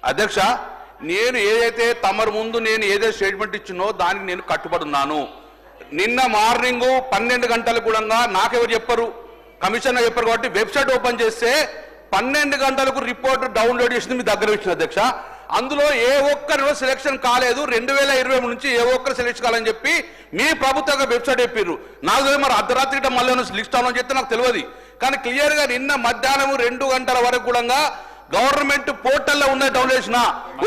అధ్యక్ష, నేను ఏదైతే తమరు ముందు నేను ఏదైతే స్టేట్మెంట్ ఇచ్చినో దానికి నేను కట్టుబడి ఉన్నాను. నిన్న మార్నింగ్ 12 గంటలకు కూడా నాకెవరు చెప్పరు, కమిషనర్ చెప్పారు కాబట్టి వెబ్సైట్ ఓపెన్ చేస్తే 12 గంటలకు రిపోర్ట్ డౌన్లోడ్ చేసింది మీ దగ్గర ఇచ్చిన అధ్యక్ష. అందులో ఏ ఒక్కరు సెలక్షన్ కాలేదు, 2023 నుంచి ఏ ఒక్కరు సెలెక్షన్ కాలని చెప్పి మీ ప్రభుత్వ వెబ్సైట్ చెప్పారు. నాకు తెలియదు మరి అర్ధరాత్రి మళ్ళీ లిస్ట్ అవ్వాలని చెప్తే నాకు తెలియదు. కానీ క్లియర్గా నిన్న మధ్యాహ్నం 2 గంటల వరకు కూడా గవర్నమెంట్ పోర్టల్లో ఉన్న డౌన్లోడ్ చేసిన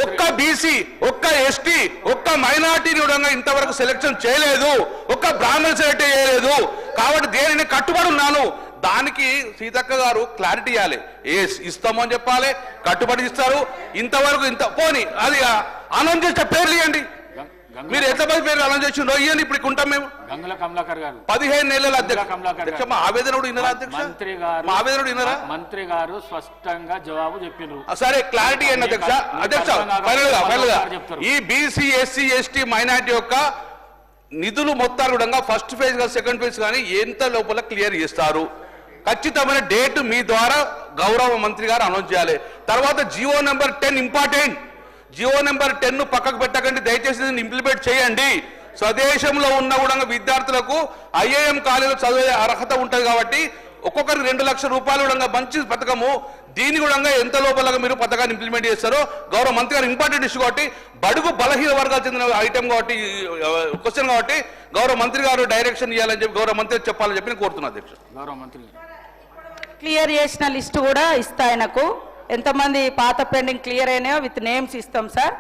ఒక్క బీసీ, ఒక్క ఎస్టీ, ఒక్క మైనార్టీని కూడా ఇంతవరకు సెలెక్షన్ చేయలేదు, ఒక్క బ్రాహ్మణ సెలెక్ట్ చేయలేదు. కాబట్టి దేనిని కట్టుబడి ఉన్నాను. దానికి సీతక్క గారు క్లారిటీ ఇవ్వాలి. ఇస్తామని చెప్పాలి, కట్టుబడి ఇస్తారు. ఇంతవరకు ఇంత పోనీ అది అనౌన్స్ చేసిన పేర్లు ఇవ్వండి. మీరు ఎంతమంది పేరు అనౌన్స్ చేసిండో ఇవ్వండి. ఇప్పుడు ఉంటాం మేము. గంగుల కమలాకర్ గారు 15 నెలల అధ్యక్ష. మా ఆవేదనుడు విన్నారా అధ్యక్ష? మా ఆవేదనుడు విన్నారా? మంత్రి గారు స్పష్టంగా జవాబు చెప్పినారు. సరే క్లారిటీ ఏంటి అధ్యక్ష? అధ్యక్ష ఫైనల్ గా ఈ బీసీ, ఎస్సీ, ఎస్టీ, మైనార్టీ యొక్క నిధులు మొత్తాలు కూడా ఫస్ట్ ఫేజ్ గా సెకండ్ ఫేజ్ కానీ ఎంత లోపల క్లియర్ చేస్తారు? ఖచ్చితమైన డేట్ మీ ద్వారా గౌరవ మంత్రి గారు అనౌన్స్ చేయాలి. తర్వాత Jio number 10 important. Jio number 10 పక్కకు పెట్టకండి, దయచేసి ఇంప్లిమెంట్ చేయండి. స్వదేశంలో ఉన్న కూడా విద్యార్థులకు ఐఐఎం కాలేజీలో చదివే అర్హత ఉంటుంది కాబట్టి ఒక్కొక్కరికి 2 లక్షల రూపాయలు కూడా మంచి పథకము. దీని కూడా ఎంత లోపల మీరు పథకాన్ని ఇంప్లిమెంట్ చేస్తారో గౌరవ మంత్రి గారు ఇంపార్టెంట్ ఇష్యూ కాబట్టి, బడుగు బలహీన వర్గాలు చెందిన ఐటమ్ కాబట్టి, క్వశ్చన్ కాబట్టి గౌరవ మంత్రి గారు డైరెక్షన్ ఇవ్వాలని చెప్పి గౌరవ మంత్రి చెప్పాలని చెప్పి నేను కోరుతున్నాను అధ్యక్ష. గౌరవ మంత్రి క్లియర్ చేసిన లిస్టు కూడా ఇస్తా ఆయనకు. ఎంతమంది పాత పెండింగ్ క్లియర్ అయినాయో విత్ నేమ్స్ ఇస్తాం సార్.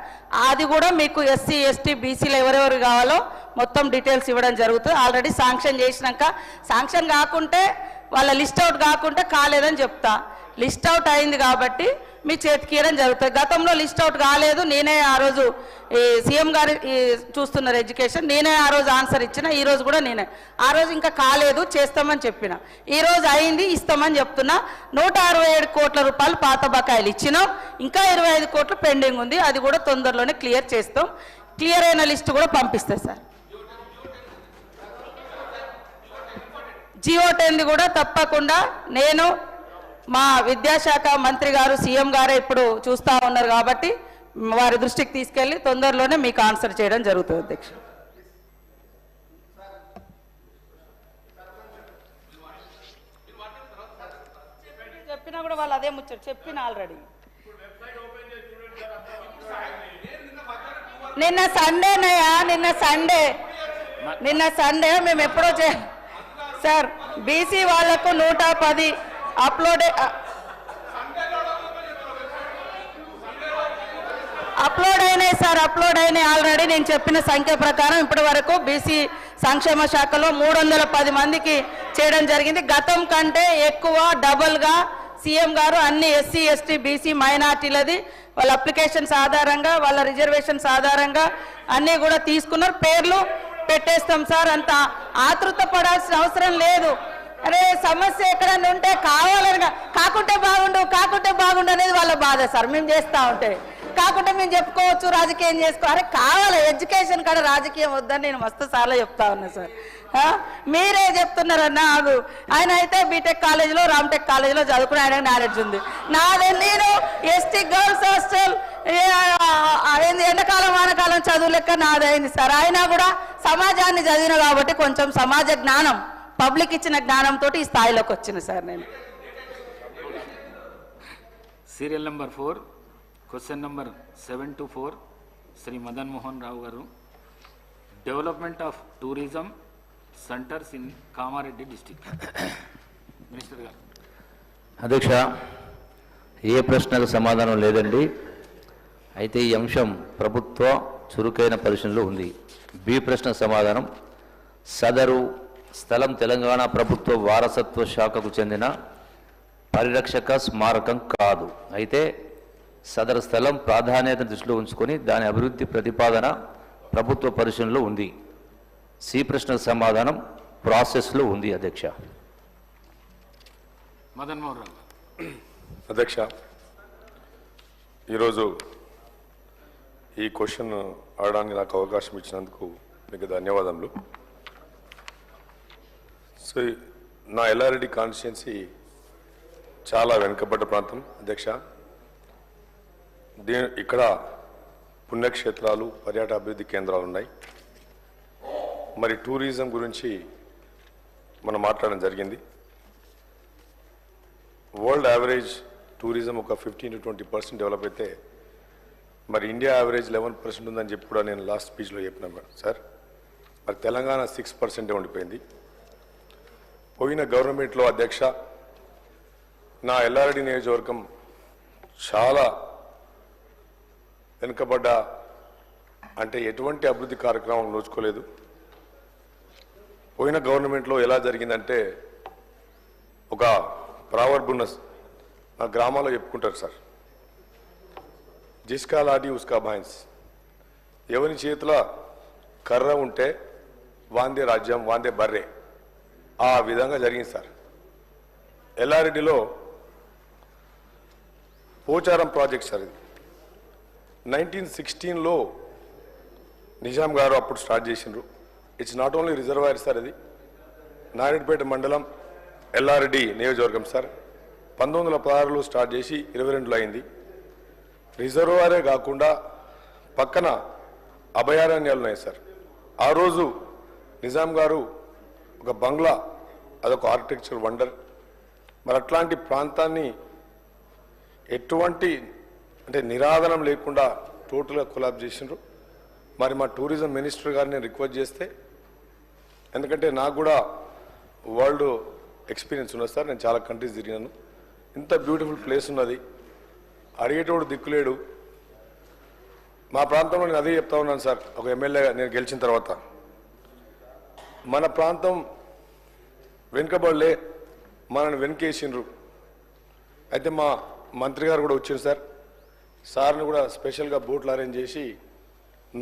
అది కూడా మీకు ఎస్సీ, ఎస్టీ, బీసీలు ఎవరెవరు కావాలో మొత్తం డీటెయిల్స్ ఇవ్వడం జరుగుతుంది. ఆల్రెడీ శాంక్షన్ చేసినాక, శాంక్షన్ కాకుంటే వాళ్ళ లిస్ట్ అవుట్ కాకుంటే కాలేదని చెప్తా. లిస్ట్ అవుట్ అయింది కాబట్టి మీ చేతికి ఇవ్వడం జరుగుతుంది. గతంలో లిస్ట్ అవుట్ కాలేదు, నేనే ఆ రోజు సీఎం గారు చూస్తున్నారు ఎడ్యుకేషన్, నేనే ఆ రోజు ఆన్సర్ ఇచ్చిన. ఈ రోజు కూడా నేనే ఆ రోజు ఇంకా కాలేదు చేస్తామని చెప్పిన, ఈ రోజు అయింది ఇస్తామని చెప్తున్నా. 167 కోట్ల రూపాయలు పాత బకాయిలు ఇచ్చినాం, ఇంకా 25 కోట్లు పెండింగ్ ఉంది. అది కూడా తొందరలోనే క్లియర్ చేస్తాం. క్లియర్ అయిన లిస్ట్ కూడా పంపిస్తా సార్. జియో 10 కూడా తప్పకుండా నేను మా విద్యాశాఖ మంత్రి గారు, సీఎం గారే ఇప్పుడు చూస్తూ ఉన్నారు కాబట్టి వారి దృష్టికి తీసుకెళ్లి తొందరలోనే మీకు ఆన్సర్ చేయడం జరుగుతుంది అధ్యక్ష. చెప్పినా కూడా వాళ్ళు అదే ముచ్చట చెప్పిన ఆల్రెడీ. నిన్న సండేనయ్యా, నిన్న సండే మేము ఎప్పుడో సార్ బీసీ వాళ్లకు 110 అప్లోడ్ అయినాయి సార్, అప్లోడ్ అయినాయి ఆల్రెడీ. నేను చెప్పిన సంఖ్య ప్రకారం ఇప్పటి వరకు బీసీ సంక్షేమ శాఖలో 310 మందికి చేయడం జరిగింది. గతం కంటే ఎక్కువ డబుల్గా సీఎం గారు అన్ని ఎస్సీ, ఎస్టీ, బీసీ, మైనార్టీలది వాళ్ళ అప్లికేషన్స్ ఆధారంగా, వాళ్ళ రిజర్వేషన్స్ ఆధారంగా అన్నీ కూడా తీసుకున్నారు. పేర్లు పెట్టేస్తాం సార్. అంత ఆతృత పడాల్సిన అవసరం లేదు. అరే సమస్య ఎక్కడన్నా ఉంటే కావాలని, కాకుంటే బాగుండు అనేది వాళ్ళ బాధ సార్. మేము చేస్తూ ఉంటే కాకుంటే మేము చెప్పుకోవచ్చు, రాజకీయం చేసుకో. అరే కావాలి ఎడ్యుకేషన్ కాడ రాజకీయం వద్దని నేను మస్తు సార్లు చెప్తా ఉన్నా సార్. మీరే చెప్తున్నారన్నా ఆగు. ఆయన అయితే బీటెక్ కాలేజీలో, రామ్టెక్ కాలేజీలో చదువుకుని ఆయనకు నాలెడ్జ్ ఉంది. నేను ఎస్టీ గర్ల్స్ హాస్టల్ ఎండాకాలం వానకాలం చదువు లెక్క నాదైంది సార్. అయినా కూడా సమాజాన్ని చదివిన కాబట్టి కొంచెం సమాజ జ్ఞానం, పబ్లిక్ ఇచ్చిన జ్ఞానంతో ఈ స్థాయిలోకి వచ్చిన సార్ నేను. Serial number 4 question number 724 Shri Madan Mohan Rao garu. Development of tourism centres in Kamareddy district. Minister garu. అధ్యక్ష, ఏ ప్రశ్నకు సమాధానం లేదండి. అయితే ఈ అంశం ప్రభుత్వ చురుకైన పరిశీలనలో ఉంది. బి ప్రశ్న సమాధానం, సదరు స్థలం తెలంగాణ ప్రభుత్వ వారసత్వ శాఖకు చెందిన పరిరక్షక స్మారకం కాదు. అయితే సదరు స్థలం ప్రాధాన్యతను దృష్టిలో ఉంచుకొని దాని అభివృద్ధి ప్రతిపాదన ప్రభుత్వ పరిశీలనలో ఉంది. సి ప్రశ్నకు సమాధానం ప్రాసెస్లో ఉంది అధ్యక్ష. మదన్ మోహన్ రావు. అధ్యక్ష, ఈరోజు ఈ క్వశ్చన్ అడగడానికి నాకు అవకాశం ఇచ్చినందుకు మీకు ధన్యవాదములు. సో నా ఎల్లారెడ్డి కాన్స్టిట్యున్సీ చాలా వెనుకబడ్డ ప్రాంతం అధ్యక్ష. ఇక్కడ పుణ్యక్షేత్రాలు, పర్యాటక అభివృద్ధి కేంద్రాలు ఉన్నాయి. మరి టూరిజం గురించి మనం మాట్లాడడం జరిగింది. వరల్డ్ యావరేజ్ టూరిజం ఒక 15 to 20% డెవలప్ అయితే మరి ఇండియా యావరేజ్ 11% ఉందని చెప్పి కూడా నేను లాస్ట్ స్పీచ్లో చెప్పినా సార్. మరి తెలంగాణ 6% ఉండిపోయింది. పోయిన గవర్నమెంట్లో అధ్యక్ష నా ఎల్లారెడ్డి నియోజకవర్గం చాలా వెనుకబడ్డ, అంటే ఎటువంటి అభివృద్ధి కార్యక్రమం నోచుకోలేదు. పోయిన గవర్నమెంట్లో ఎలా జరిగిందంటే ఒక ప్రావర్బ్ ఉన్న మా గ్రామాల్లో చెప్పుకుంటారు సార్, జిస్కా లాఠీ ఉస్కా భైన్స్. ఎవరి చేతిలో కర్ర ఉంటే వాందే రాజ్యం, వాందే బర్రె. ఆ విధంగా జరిగింది సార్. ఎల్లారెడ్డిలో పోచారం ప్రాజెక్ట్ సార్ ఇది 1916లో నిజాం గారు అప్పుడు స్టార్ట్ చేసిండ్రు. It's not only reservoir sir, ఇది నారాయణపేట మండలం ఎల్లారెడ్డి నియోజకవర్గం సార్. 1916లో స్టార్ట్ చేసి 22లో అయింది. రిజర్వాయరే కాకుండా పక్కన అభయారణ్యాలు ఉన్నాయి సార్. ఆ రోజు నిజాం గారు ఒక బంగ్లా, అదొక ఆర్కిటెక్చర్ వండర్. మరి అట్లాంటి ప్రాంతాన్ని ఎటువంటి అంటే నిరాదనం లేకుండా టోటల్గా కొలాబ్ చేసిండ్రు. మరి మా టూరిజం మినిస్టర్ గారిని రిక్వెస్ట్ చేస్తే, ఎందుకంటే నాకు కూడా వరల్డ్ ఎక్స్పీరియన్స్ ఉన్నది సార్, నేను చాలా కంట్రీస్ తిరిగాను. ఇంత బ్యూటిఫుల్ ప్లేస్ ఉన్నది, అడిగేటోడు దిక్కులేడు. మా ప్రాంతంలో నేను అదే చెప్తా ఉన్నాను సార్. ఒక ఎమ్మెల్యేగా నేను గెలిచిన తర్వాత మన ప్రాంతం వెనుకబడలే, మనల్ని వెనుకేసిండ్రు. అయితే మా మంత్రి గారు కూడా వచ్చారు సార్. సార్ని కూడా స్పెషల్గా బోట్లు అరేంజ్ చేసి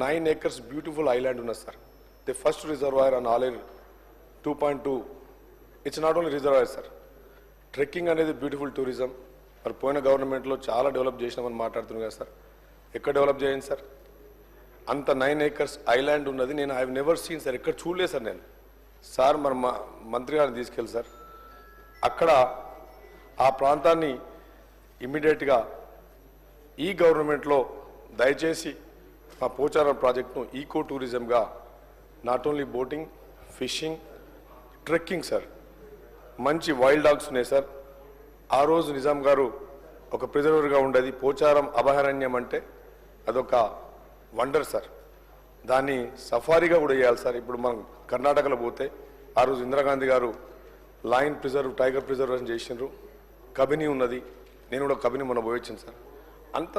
9 acres బ్యూటిఫుల్ ఐలాండ్ ఉన్నది sir. The first reservoir on Aleru 2.2. It's not only reservoir sir, trekking అనేది బ్యూటిఫుల్ టూరిజం. మరి పోయిన గవర్నమెంట్లో చాలా డెవలప్ చేసినామని మాట్లాడుతున్నాం కదా సార్. ఎక్కడ డెవలప్ చేయండి సార్? అంత 9 acres ఐలాండ్ ఉన్నది. నేను ఐ నెవర్ సీన్ సార్, ఎక్కడ చూడలేదు సార్ నేను. సార్ మరి మా మంత్రి గారిని తీసుకెళ్ళి సార్ అక్కడ ఆ ప్రాంతాన్ని ఇమ్మీడియట్గా ఈ గవర్నమెంట్లో దయచేసి మా పోచారం ప్రాజెక్టును ఈకో టూరిజంగా, not only boating, fishing, trekking sir. మంచి వైల్డ్ డాగ్స్ ఉన్నాయి సార్. ఆ రోజు నిజాం గారు ఒక ప్రిజర్వర్గా ఉండేది. పోచారం అభయారణ్యం అంటే అదొక వండర్ సార్. దాన్ని సఫారీగా కూడా చేయాలి సార్. ఇప్పుడు మనం కర్ణాటకలో పోతే ఆ రోజు ఇందిరాగాంధీ గారు లయన్ ప్రిజర్వ్, టైగర్ ప్రిజర్వేషన్ చేసిండ్రు. కబిని ఉన్నది, నేను కూడా కబిని మొన్న పోయొచ్చాను సార్. అంత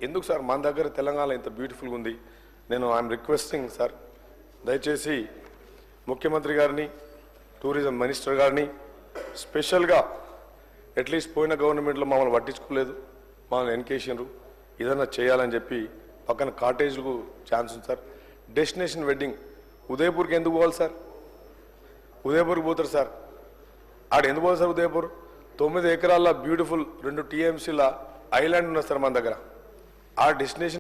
ఎందుకు సార్ మన దగ్గర తెలంగాణ ఇంత బ్యూటిఫుల్గా ఉంది. నేను ఐఎమ్ రిక్వెస్టింగ్ సార్, దయచేసి ముఖ్యమంత్రి గారిని, టూరిజం మినిస్టర్ గారిని స్పెషల్గా, అట్లీస్ట్ పోయిన గవర్నమెంట్లో మమ్మల్ని పట్టించుకోలేదు, మమ్మల్ని ఎన్కేసిండ్రు, ఏదైనా చేయాలని చెప్పి. పక్కన కాటేజ్లకు ఛాన్స్ ఉంది సార్. డెస్టినేషన్ వెడ్డింగ్ ఉదయపూర్కి ఎందుకు పోవాలి సార్? ఉదయపూర్కి పోతారు సార్. ఆడ ఎందుకు పోవాలి సార్? ఉదయపూర్ 9 acres బ్యూటిఫుల్ 2 TMCల ఐలాండ్ ఉన్నది సార్ మన దగ్గర. ఆ డెస్టినేషన్